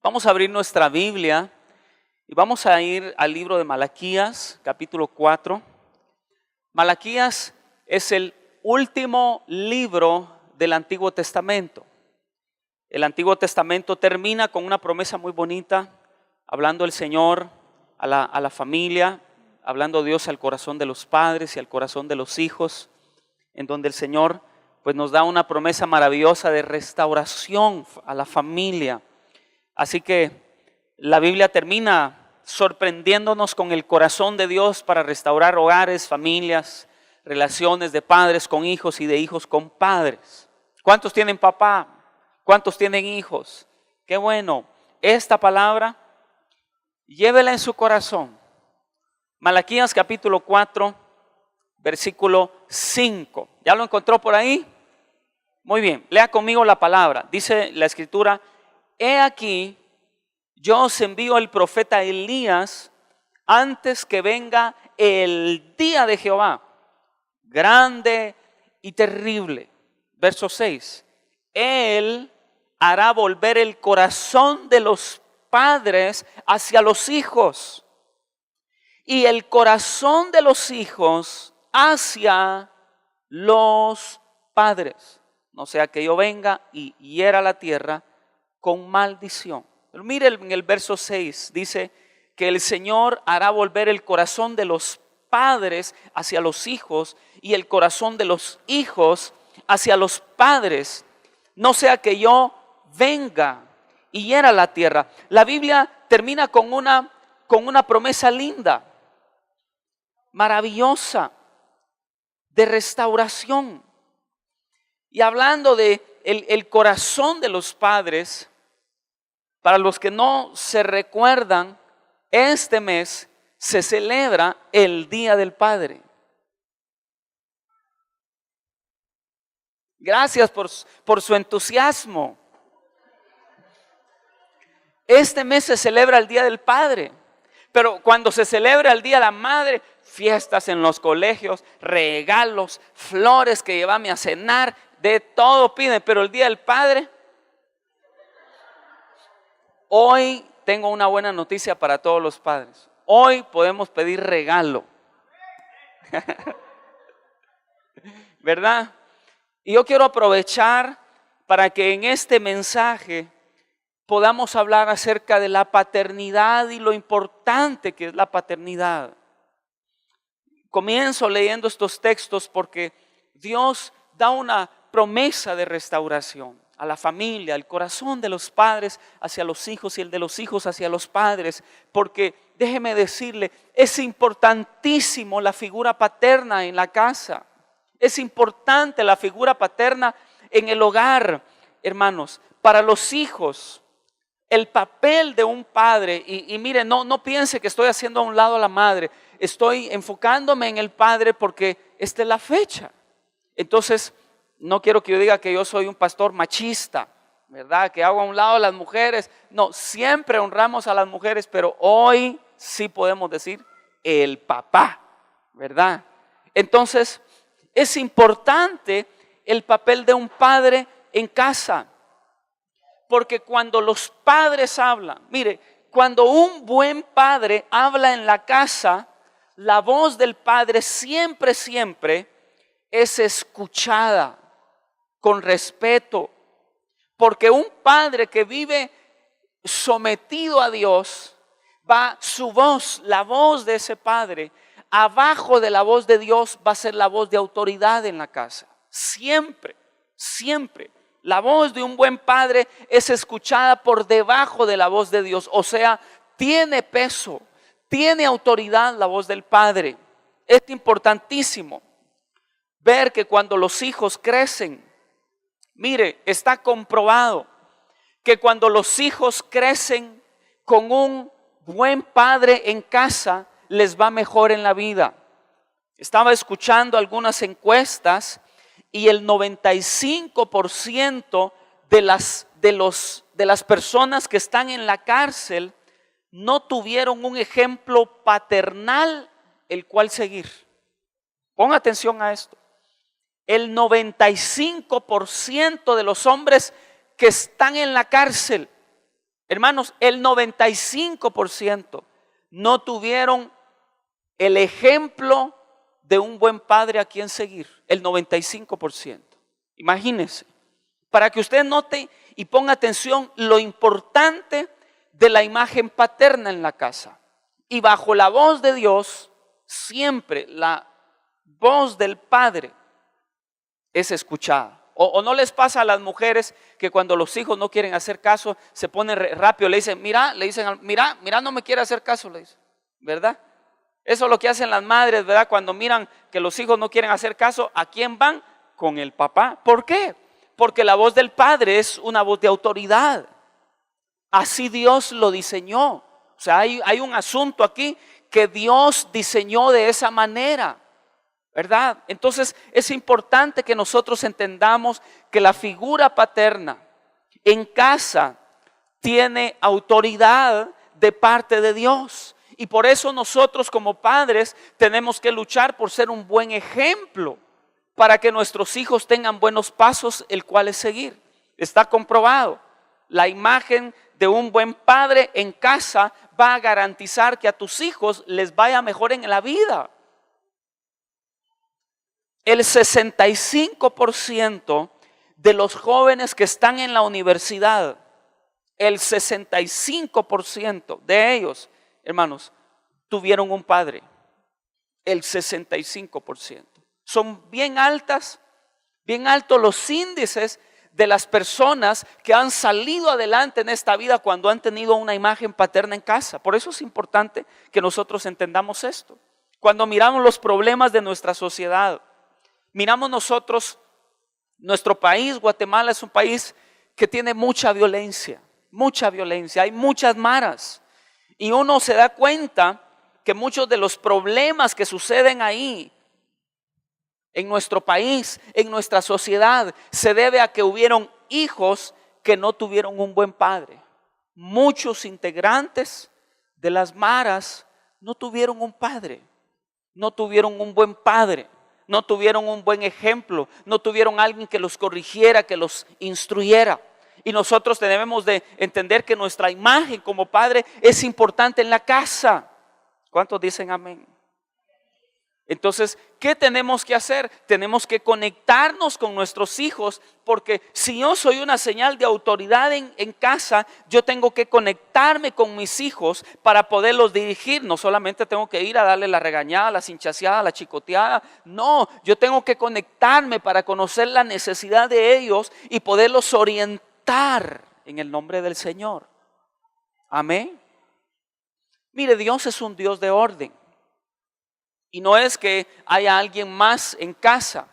Vamos a abrir nuestra Biblia y vamos a ir al libro de Malaquías, capítulo 4. Malaquías es el último libro del Antiguo Testamento. El Antiguo Testamento termina con una promesa muy bonita, hablando el Señor a la familia, hablando Dios al corazón de los padres y al corazón de los hijos, en donde el Señor pues nos da una promesa maravillosa de restauración a la familia. Así que la Biblia termina sorprendiéndonos con el corazón de Dios para restaurar hogares, familias, relaciones de padres con hijos y de hijos con padres. ¿Cuántos tienen papá? ¿Cuántos tienen hijos? Qué bueno. Esta palabra, llévela en su corazón. Malaquías capítulo 4, versículo 5. ¿Ya lo encontró por ahí? Muy bien, lea conmigo la palabra. Dice la escritura: he aquí, yo os envío el profeta Elías antes que venga el día de Jehová, grande y terrible. Verso 6. Él hará volver el corazón de los padres hacia los hijos y el corazón de los hijos hacia los padres. No sea que yo venga y hiera la tierra con maldición. Pero mire en el verso 6, dice que el Señor hará volver el corazón de los padres hacia los hijos y el corazón de los hijos hacia los padres. No sea que yo venga y hiera la tierra. La Biblia termina con una promesa linda, maravillosa, de restauración. Y hablando de el corazón de los padres, para los que no se recuerdan, este mes se celebra el Día del Padre. Gracias por su entusiasmo. Este mes se celebra el Día del Padre, pero cuando se celebra el Día de la Madre, fiestas en los colegios, regalos, flores que llévame a cenar, de todo piden, pero el Día del Padre. Hoy tengo una buena noticia para todos los padres. Hoy podemos pedir regalo. ¿Verdad? Y yo quiero aprovechar para que en este mensaje podamos hablar acerca de la paternidad y lo importante que es la paternidad. Comienzo leyendo estos textos porque Dios da una promesa de restauración a la familia, al corazón de los padres hacia los hijos y el de los hijos hacia los padres. Porque déjeme decirle, es importantísimo la figura paterna en la casa. Es importante la figura paterna en el hogar, hermanos. Para los hijos, el papel de un padre, y mire, no piense que estoy haciendo a un lado a la madre. Estoy enfocándome en el padre porque esta es la fecha. Entonces, no quiero que yo diga que yo soy un pastor machista, ¿verdad? Que hago a un lado a las mujeres. No, siempre honramos a las mujeres, pero hoy sí podemos decir el papá, ¿verdad? Entonces, es importante el papel de un padre en casa. Porque cuando los padres hablan, mire, cuando un buen padre habla en la casa, la voz del padre siempre es escuchada con respeto. Porque un padre que vive sometido a Dios, va su voz, la voz de ese padre, abajo de la voz de Dios va a ser la voz de autoridad en la casa. Siempre. La voz de un buen padre es escuchada por debajo de la voz de Dios. O sea, tiene peso, tiene autoridad la voz del padre. Es importantísimo ver que cuando los hijos crecen, mire, está comprobado que cuando los hijos crecen con un buen padre en casa, les va mejor en la vida. Estaba escuchando algunas encuestas y el 95% de las personas que están en la cárcel no tuvieron un ejemplo paternal el cual seguir. Ponga atención a esto. El 95% de los hombres que están en la cárcel Hermanos, el 95% no tuvieron el ejemplo de un buen padre a quien seguir. El 95%. Imagínense, para que usted note y ponga atención lo importante de la imagen paterna en la casa. Y bajo la voz de Dios, siempre la voz del padre es escuchada. O no les pasa a las mujeres que cuando los hijos no quieren hacer caso, se ponen rápido, le dicen, mira, no me quiere hacer caso, le dicen, ¿verdad? Eso es lo que hacen las madres, ¿verdad? Cuando miran que los hijos no quieren hacer caso, ¿a quién van? Con el papá. ¿Por qué? Porque la voz del padre es una voz de autoridad. Así Dios lo diseñó. O sea, hay un asunto aquí que Dios diseñó de esa manera, ¿verdad? Entonces es importante que nosotros entendamos que la figura paterna en casa tiene autoridad de parte de Dios. Y por eso nosotros como padres tenemos que luchar por ser un buen ejemplo para que nuestros hijos tengan buenos pasos, el cual es seguir. Está comprobado. La imagen de un buen padre en casa va a garantizar que a tus hijos les vaya mejor en la vida. El 65% de los jóvenes que están en la universidad, el 65% de ellos, hermanos, tuvieron un padre. El 65%. Son bien altos los índices de las personas que han salido adelante en esta vida cuando han tenido una imagen paterna en casa. Por eso es importante que nosotros entendamos esto. Cuando miramos los problemas de nuestra sociedad, miramos nosotros, nuestro país, Guatemala es un país que tiene mucha violencia, hay muchas maras. Y uno se da cuenta que muchos de los problemas que suceden ahí, en nuestro país, en nuestra sociedad, se debe a que hubieron hijos que no tuvieron un buen padre. Muchos integrantes de las maras no tuvieron un padre, no tuvieron un buen padre, no tuvieron un buen ejemplo, no tuvieron alguien que los corrigiera, que los instruyera. Y nosotros debemos de entender que nuestra imagen como padre es importante en la casa. ¿Cuántos dicen amén? Entonces, ¿qué tenemos que hacer? Tenemos que conectarnos con nuestros hijos, porque si yo soy una señal de autoridad en casa, yo tengo que conectarme con mis hijos para poderlos dirigir. No solamente tengo que ir a darle la regañada, la cinchaseada, la chicoteada. No, yo tengo que conectarme para conocer la necesidad de ellos y poderlos orientar en el nombre del Señor. Amén. Mire, Dios es un Dios de orden. Y no es que haya alguien más en casa.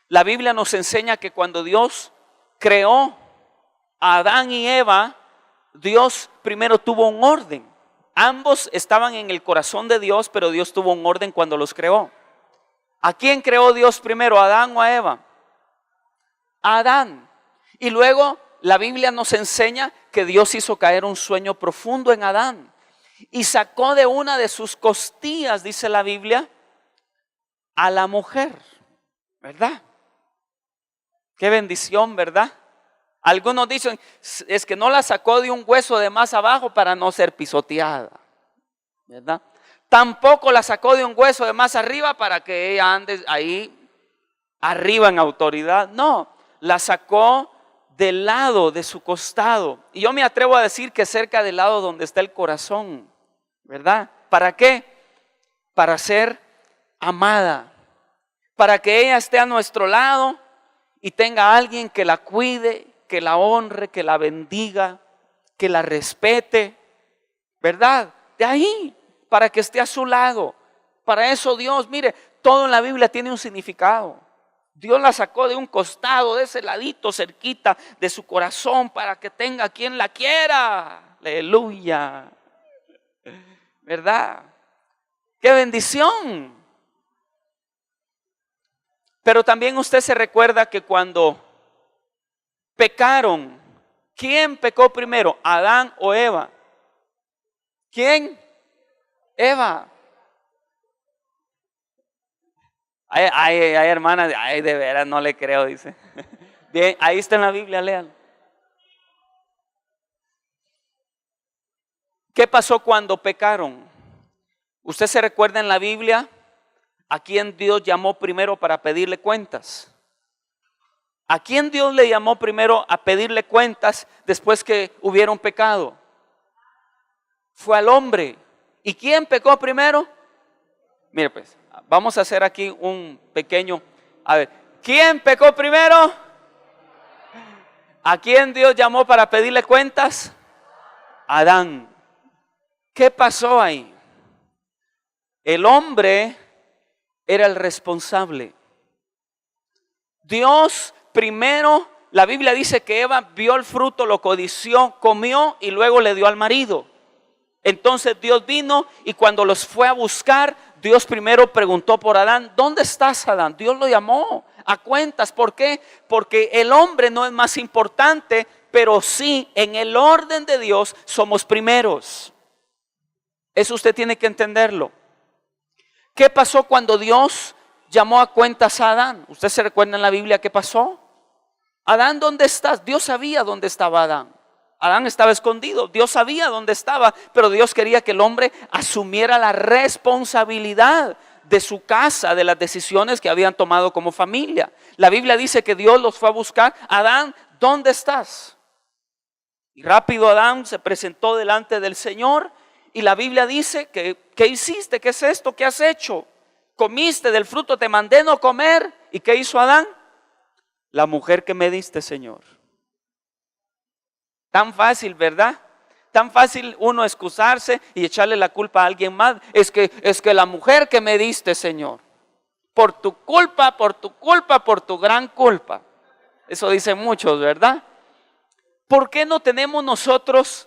La Biblia nos enseña que cuando Dios creó a Adán y Eva, Dios primero tuvo un orden. Ambos estaban en el corazón de Dios, pero Dios tuvo un orden cuando los creó. ¿A quién creó Dios primero, a Adán o a Eva? A Adán. Y luego la Biblia nos enseña que Dios hizo caer un sueño profundo en Adán y sacó de una de sus costillas, dice la Biblia, a la mujer, ¿verdad? Qué bendición, ¿verdad? Algunos dicen, es que no la sacó de un hueso de más abajo para no ser pisoteada, ¿verdad? Tampoco la sacó de un hueso de más arriba para que ella ande ahí arriba en autoridad. No, la sacó del lado de su costado. Y yo me atrevo a decir que cerca del lado donde está el corazón, ¿verdad? ¿Para qué? Para ser amada, para que ella esté a nuestro lado y tenga a alguien que la cuide, que la honre, que la bendiga, que la respete, ¿verdad? De ahí, para que esté a su lado. Para eso Dios, mire, todo en la Biblia tiene un significado. Dios la sacó de un costado, de ese ladito cerquita de su corazón, para que tenga quien la quiera. Aleluya, ¿verdad? ¡Qué bendición! Pero también usted se recuerda que cuando pecaron, ¿quién pecó primero? ¿Adán o Eva? ¿Quién? Eva. Ay, hermana, ay, de veras no le creo, dice. Bien, ahí está en la Biblia, léalo. ¿Qué pasó cuando pecaron? ¿Usted se recuerda en la Biblia a quién Dios llamó primero para pedirle cuentas? ¿A quién Dios le llamó primero a pedirle cuentas después que hubieron pecado? Fue al hombre. ¿Y quién pecó primero? Mire pues, vamos a hacer aquí un pequeño, a ver, ¿quién pecó primero? ¿A quién Dios llamó para pedirle cuentas? Adán. ¿Qué pasó ahí? El hombre era el responsable. Dios primero, la Biblia dice que Eva vio el fruto, lo codició, comió y luego le dio al marido. Entonces Dios vino y cuando los fue a buscar, Dios primero preguntó por Adán, ¿dónde estás, Adán? Dios lo llamó a cuentas. ¿Por qué? Porque el hombre no es más importante, pero sí en el orden de Dios somos primeros. Eso usted tiene que entenderlo. ¿Qué pasó cuando Dios llamó a cuentas a Adán? ¿Usted se recuerda en la Biblia qué pasó? Adán, ¿dónde estás? Dios sabía dónde estaba Adán. Adán estaba escondido, Dios sabía dónde estaba, pero Dios quería que el hombre asumiera la responsabilidad de su casa, de las decisiones que habían tomado como familia. La Biblia dice que Dios los fue a buscar. Adán, ¿dónde estás? Y rápido Adán se presentó delante del Señor y la Biblia dice que, ¿qué hiciste? ¿Qué es esto? ¿Qué has hecho? Comiste del fruto, te mandé no comer. ¿Y qué hizo Adán? La mujer que me diste, Señor. Tan fácil, ¿verdad? Tan fácil uno excusarse y echarle la culpa a alguien más. Es que la mujer que me diste, Señor, por tu culpa, por tu gran culpa. Eso dicen muchos, ¿verdad? ¿Por qué no tenemos nosotros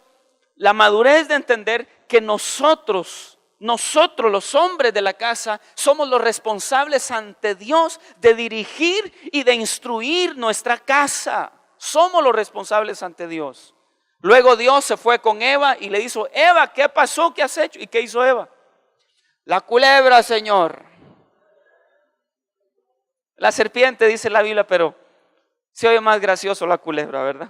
la madurez de entender que nosotros los hombres de la casa, somos los responsables ante Dios de dirigir y de instruir nuestra casa? Somos los responsables ante Dios. Luego Dios se fue con Eva y le dijo, Eva, ¿qué pasó? ¿Qué has hecho? ¿Y qué hizo Eva? La culebra, Señor. La serpiente, dice la Biblia, pero se oye más gracioso la culebra, ¿verdad?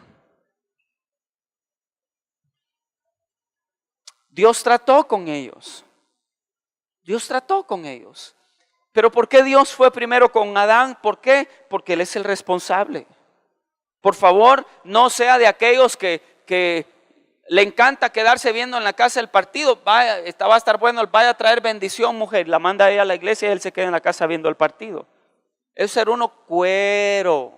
Dios trató con ellos. Dios trató con ellos. Pero ¿por qué Dios fue primero con Adán? ¿Por qué? Porque Él es el responsable. Por favor, no sea de aquellos que le encanta quedarse viendo en la casa el partido. Va a estar bueno, vaya a traer bendición, mujer. La manda ella a la iglesia y él se queda en la casa viendo el partido. Eso es ser uno cuero.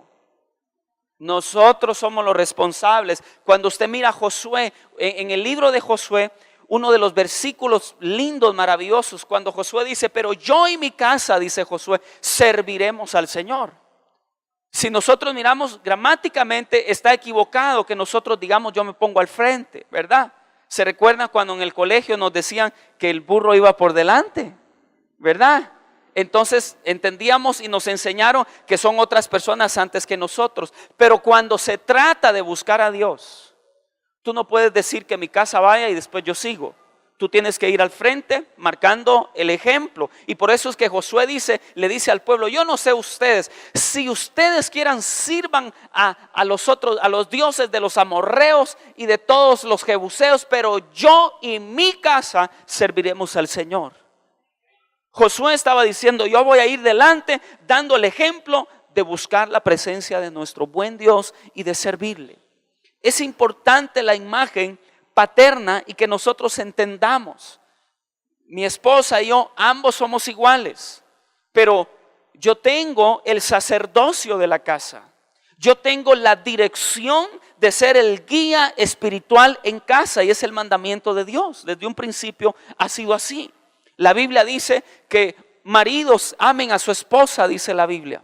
Nosotros somos los responsables. Cuando usted mira a Josué, en el libro de Josué, uno de los versículos lindos, maravillosos, cuando Josué dice, pero yo y mi casa, dice Josué, serviremos al Señor. Si nosotros miramos gramáticamente, está equivocado que nosotros digamos yo me pongo al frente, ¿verdad? ¿Se recuerda cuando en el colegio nos decían que el burro iba por delante? ¿Verdad? Entonces entendíamos y nos enseñaron que son otras personas antes que nosotros. Pero cuando se trata de buscar a Dios, tú no puedes decir que mi casa vaya y después yo sigo. Tú tienes que ir al frente marcando el ejemplo. Y por eso es que Josué le dice al pueblo, yo no sé ustedes, si ustedes quieran sirvan a los dioses de los amorreos y de todos los jebuseos, pero yo y mi casa serviremos al Señor. Josué estaba diciendo, yo voy a ir delante dando el ejemplo de buscar la presencia de nuestro buen Dios y de servirle. Es importante la imagen paterna y que nosotros entendamos. Mi esposa y yo, ambos somos iguales, pero yo tengo el sacerdocio de la casa. Yo tengo la dirección de ser el guía espiritual en casa y es el mandamiento de Dios. Desde un principio ha sido así. La Biblia dice que maridos amen a su esposa, dice la Biblia.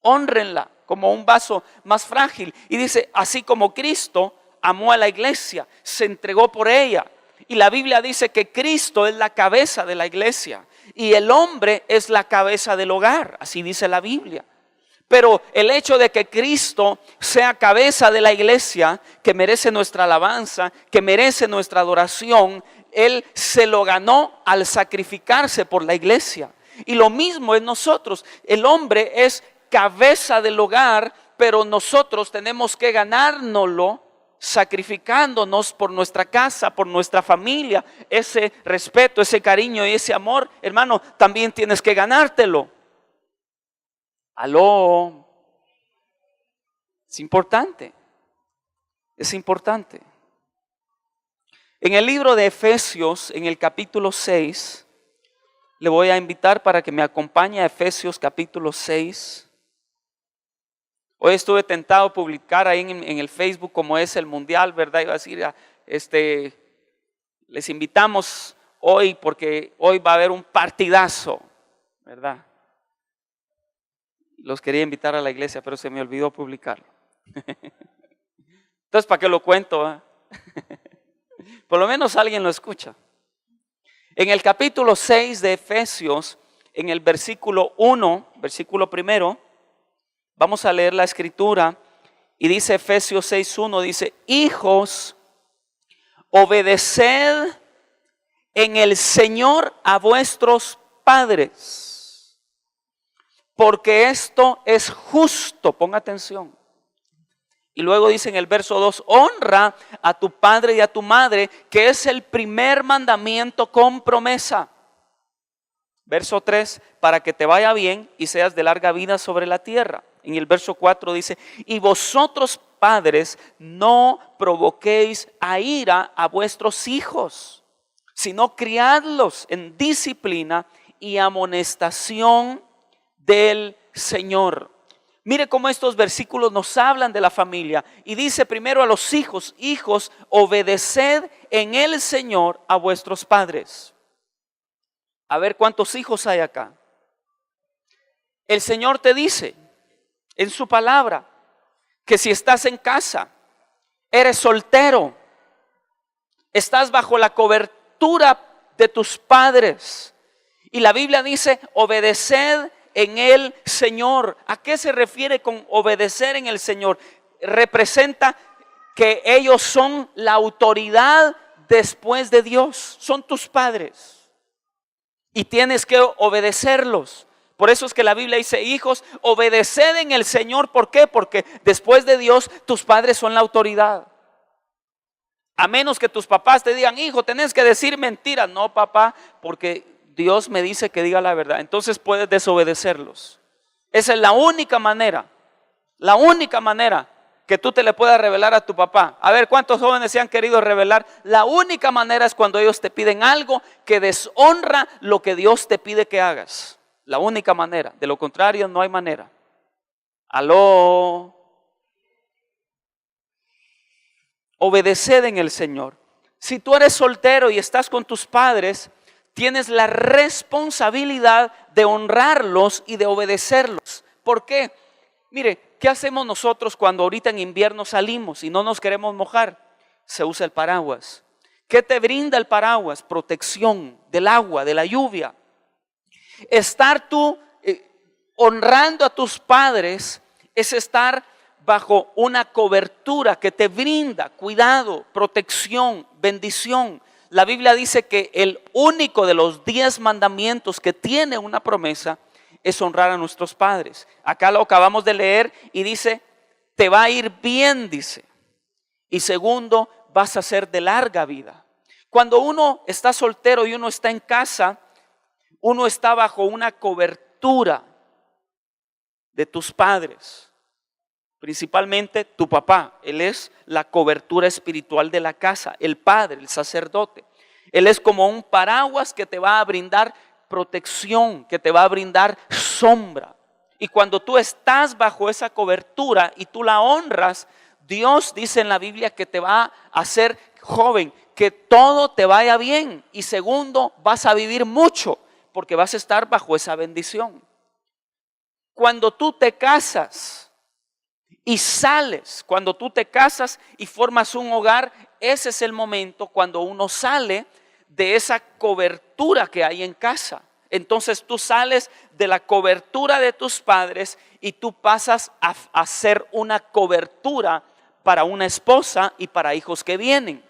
Hónrenla como un vaso más frágil. Y dice, así como Cristo amó a la iglesia, se entregó por ella. Y la Biblia dice que Cristo es la cabeza de la iglesia y el hombre es la cabeza del hogar, así dice la Biblia. Pero el hecho de que Cristo sea cabeza de la iglesia, que merece nuestra alabanza, que merece nuestra adoración, Él se lo ganó al sacrificarse por la iglesia. Y lo mismo es nosotros. El hombre es cabeza del hogar, pero nosotros tenemos que ganárnoslo sacrificándonos por nuestra casa, por nuestra familia, ese respeto, ese cariño y ese amor, hermano, también tienes que ganártelo. Aló, es importante, es importante. En el libro de Efesios, en el capítulo 6, le voy a invitar para que me acompañe a Efesios capítulo 6. Hoy estuve tentado a publicar ahí en el Facebook como es el mundial, ¿verdad? Iba a decir, les invitamos hoy porque hoy va a haber un partidazo, ¿verdad? Los quería invitar a la iglesia, pero se me olvidó publicarlo. Entonces, ¿para qué lo cuento? Por lo menos alguien lo escucha. En el capítulo 6 de Efesios, en el versículo 1, versículo primero, vamos a leer la escritura y dice Efesios 6:1, dice: hijos, obedeced en el Señor a vuestros padres, porque esto es justo. Ponga atención. Y luego dice en el verso 2, honra a tu padre y a tu madre, que es el primer mandamiento con promesa. Verso 3, para que te vaya bien y seas de larga vida sobre la tierra. En el verso 4 dice, y vosotros padres no provoquéis a ira a vuestros hijos, sino criadlos en disciplina y amonestación del Señor. Mire cómo estos versículos nos hablan de la familia. Y dice primero a los hijos, hijos, obedeced en el Señor a vuestros padres. A ver cuántos hijos hay acá. El Señor te dice en su palabra que si estás en casa, eres soltero, estás bajo la cobertura de tus padres. Y la Biblia dice, obedeced en el Señor. ¿A qué se refiere con obedecer en el Señor? Representa que ellos son la autoridad después de Dios. Son tus padres. Y tienes que obedecerlos. Por eso es que la Biblia dice, hijos, obedeced en el Señor. ¿Por qué? Porque después de Dios, tus padres son la autoridad. A menos que tus papás te digan, hijo, tenés que decir mentiras. No, papá, porque Dios me dice que diga la verdad. Entonces puedes desobedecerlos. Esa es la única manera que tú te le puedas revelar a tu papá. A ver, ¿cuántos jóvenes se han querido revelar? La única manera es cuando ellos te piden algo que deshonra lo que Dios te pide que hagas. La única manera. De lo contrario, no hay manera. Aló. Obedeced en el Señor. Si tú eres soltero y estás con tus padres, tienes la responsabilidad de honrarlos y de obedecerlos. ¿Por qué? Mire, ¿qué hacemos nosotros cuando ahorita en invierno salimos y no nos queremos mojar? Se usa el paraguas. ¿Qué te brinda el paraguas? Protección del agua, de la lluvia. Estar tú honrando a tus padres es estar bajo una cobertura que te brinda cuidado, protección, bendición. La Biblia dice que el único de los 10 mandamientos que tiene una promesa es honrar a nuestros padres. Acá lo acabamos de leer y dice, te va a ir bien, dice. Y segundo, vas a ser de larga vida. Cuando uno está soltero y uno está en casa, uno está bajo una cobertura de tus padres. Principalmente tu papá, él es la cobertura espiritual de la casa, el padre, el sacerdote. Él es como un paraguas que te va a brindar protección, que te va a brindar sombra. Y cuando tú estás bajo esa cobertura y tú la honras, Dios dice en la Biblia que te va a hacer joven, que todo te vaya bien. Y segundo, vas a vivir mucho porque vas a estar bajo esa bendición. Cuando tú te casas y sales, cuando tú te casas y formas un hogar, ese es el momento cuando uno sale de esa cobertura que hay en casa. Entonces tú sales de la cobertura de tus padres y tú pasas a ser una cobertura para una esposa y para hijos que vienen.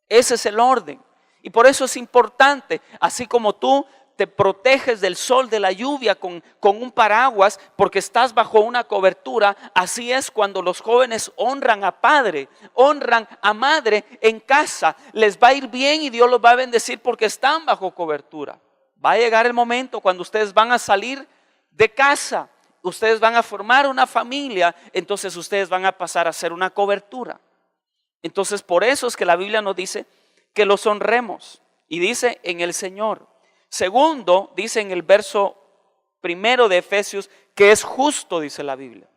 Ese es el orden. Y por eso es importante, así como tú te proteges del sol, de la lluvia con un paraguas porque estás bajo una cobertura, así es cuando los jóvenes honran a padre, honran a madre en casa. Les va a ir bien y Dios los va a bendecir porque están bajo cobertura. Va a llegar el momento cuando ustedes van a salir de casa, ustedes van a formar una familia, entonces ustedes van a pasar a ser una cobertura. Entonces por eso es que la Biblia nos dice que los honremos y dice en el Señor. Segundo, dice en el verso 1 de Efesios que es justo, dice la Biblia.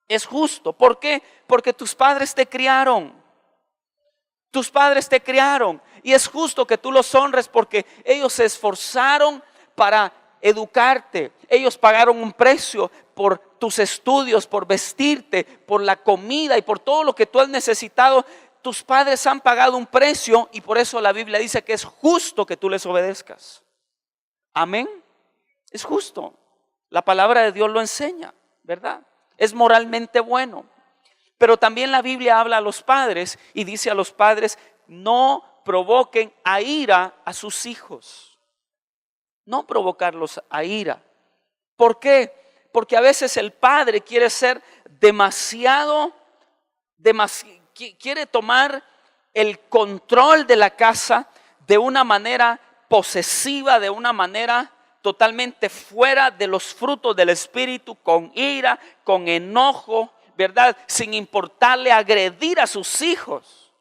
Es justo. ¿Por qué? Porque tus padres te criaron. Tus padres te criaron. Y es justo que tú los honres porque ellos se esforzaron para educarte. Ellos pagaron un precio por tus estudios, por vestirte, por la comida y por todo lo que tú has necesitado. Tus padres han pagado un precio y por eso la Biblia dice que es justo que tú les obedezcas. Amén. Es justo. La palabra de Dios lo enseña, ¿verdad? Es moralmente bueno. Pero también la Biblia habla a los padres y dice a los padres: no provoquen a ira a sus hijos. No provocarlos a ira. ¿Por qué? Porque a veces el padre quiere ser demasiado, quiere tomar el control de la casa de una manera posesiva, de una manera totalmente fuera de los frutos del Espíritu, con ira, con enojo, ¿verdad? Sin importarle agredir a sus hijos.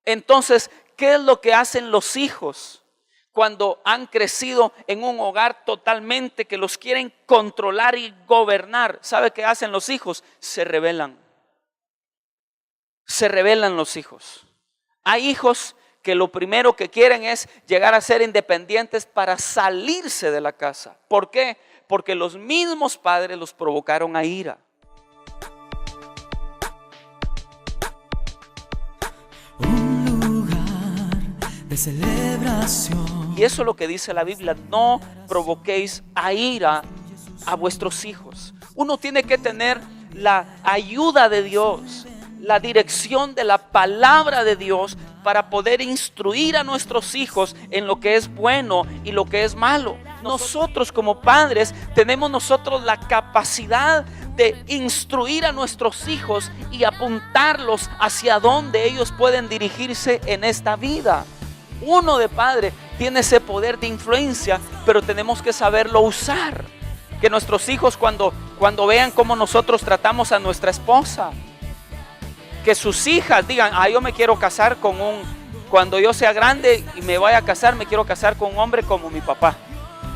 Entonces, ¿qué es lo que hacen los hijos cuando han crecido en un hogar totalmente que los quieren controlar y gobernar? ¿Sabe qué hacen los hijos? Se rebelan. Se rebelan los hijos. Hay hijos que lo primero que quieren es llegar a ser independientes para salirse de la casa. ¿Por qué? Porque los mismos padres los provocaron a ira. Un lugar de celebración. Y eso es lo que dice la Biblia: no provoquéis a ira a vuestros hijos. Uno tiene que tener la ayuda de Dios, la dirección de la palabra de Dios para poder instruir a nuestros hijos en lo que es bueno y lo que es malo. Nosotros como padres tenemos la capacidad de instruir a nuestros hijos y apuntarlos hacia donde ellos pueden dirigirse en esta vida. Uno de padre tiene ese poder de influencia, pero tenemos que saberlo usar. Que nuestros hijos cuando vean cómo nosotros tratamos a nuestra esposa, que sus hijas digan: yo me quiero casar cuando yo sea grande y me vaya a casar, me quiero casar con un hombre como mi papá.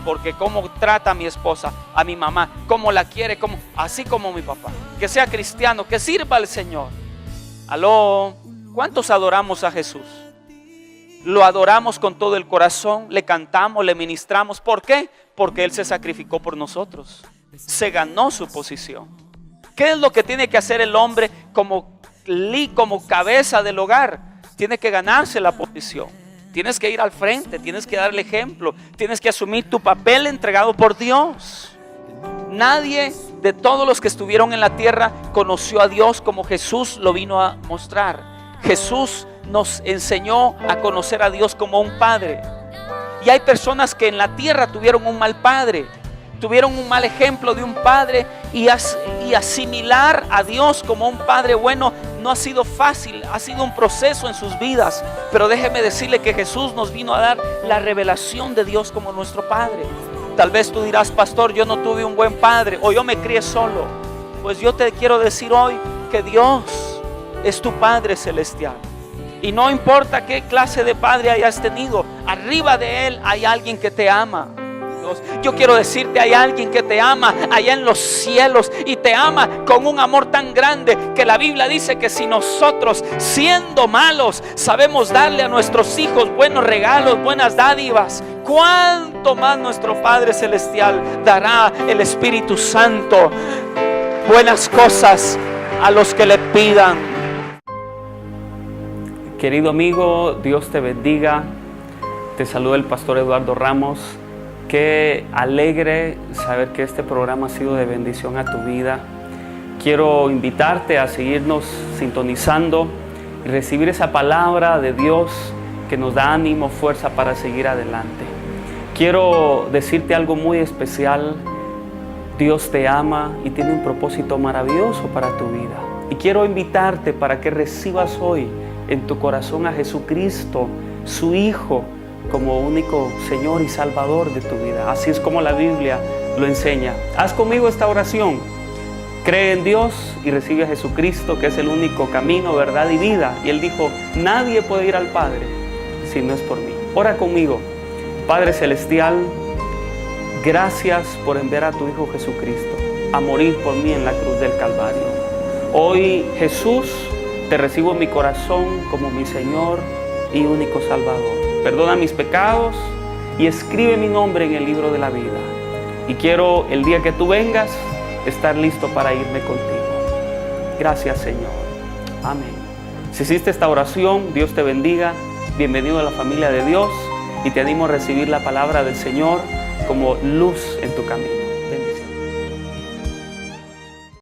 Porque cómo trata a mi esposa, a mi mamá, cómo la quiere, así como mi papá. Que sea cristiano, que sirva al Señor. Aló, ¿cuántos adoramos a Jesús? Lo adoramos con todo el corazón, le cantamos, le ministramos. ¿Por qué? Porque Él se sacrificó por nosotros. Se ganó su posición. ¿Qué es lo que tiene que hacer el hombre como cabeza del hogar? Tiene que ganarse la posición. Tienes que ir al frente, tienes que darle ejemplo, tienes que asumir tu papel entregado por Dios. Nadie de todos los que estuvieron en la tierra conoció a Dios como Jesús lo vino a mostrar. Jesús nos enseñó a conocer a Dios como un padre. Y hay personas que en la tierra tuvieron un mal padre, tuvieron un mal ejemplo de un padre, y asimilar a Dios como un padre bueno no ha sido fácil, ha sido un proceso en sus vidas. Pero déjeme decirle que Jesús nos vino a dar la revelación de Dios como nuestro padre. Tal vez tú dirás: pastor, yo no tuve un buen padre, o yo me crié solo. Pues yo te quiero decir hoy que Dios es tu Padre celestial. Y no importa qué clase de padre hayas tenido, arriba de Él hay alguien que te ama. Yo quiero decirte, hay alguien que te ama allá en los cielos, y te ama con un amor tan grande que la Biblia dice que si nosotros, siendo malos, sabemos darle a nuestros hijos buenos regalos, buenas dádivas, cuánto más nuestro Padre celestial dará el Espíritu Santo, buenas cosas a los que le pidan. Querido amigo, Dios te bendiga. Te saluda el pastor Eduardo Ramos. Qué alegre saber que este programa ha sido de bendición a tu vida. Quiero invitarte a seguirnos sintonizando y recibir esa palabra de Dios que nos da ánimo, fuerza para seguir adelante. quiero decirte algo muy especial. Dios te ama y tiene un propósito maravilloso para tu vida. Y quiero invitarte para que recibas hoy en tu corazón a Jesucristo, su Hijo, como único Señor y Salvador de tu vida. Así es como la Biblia lo enseña. Haz conmigo esta oración. Cree en Dios y recibe a Jesucristo, que es el único camino, verdad y vida. Y Él dijo, nadie puede ir al Padre si no es por mí. Ora conmigo. Padre Celestial, gracias por enviar a tu Hijo Jesucristo a morir por mí en la cruz del Calvario. Hoy, Jesús, te recibo en mi corazón como mi Señor y único Salvador. Perdona mis pecados y escribe mi nombre en el libro de la vida. Y quiero, el día que tú vengas, estar listo para irme contigo. Gracias, Señor. Amén. Si hiciste esta oración, Dios te bendiga. Bienvenido a la familia de Dios y te animo a recibir la palabra del Señor como luz en tu camino.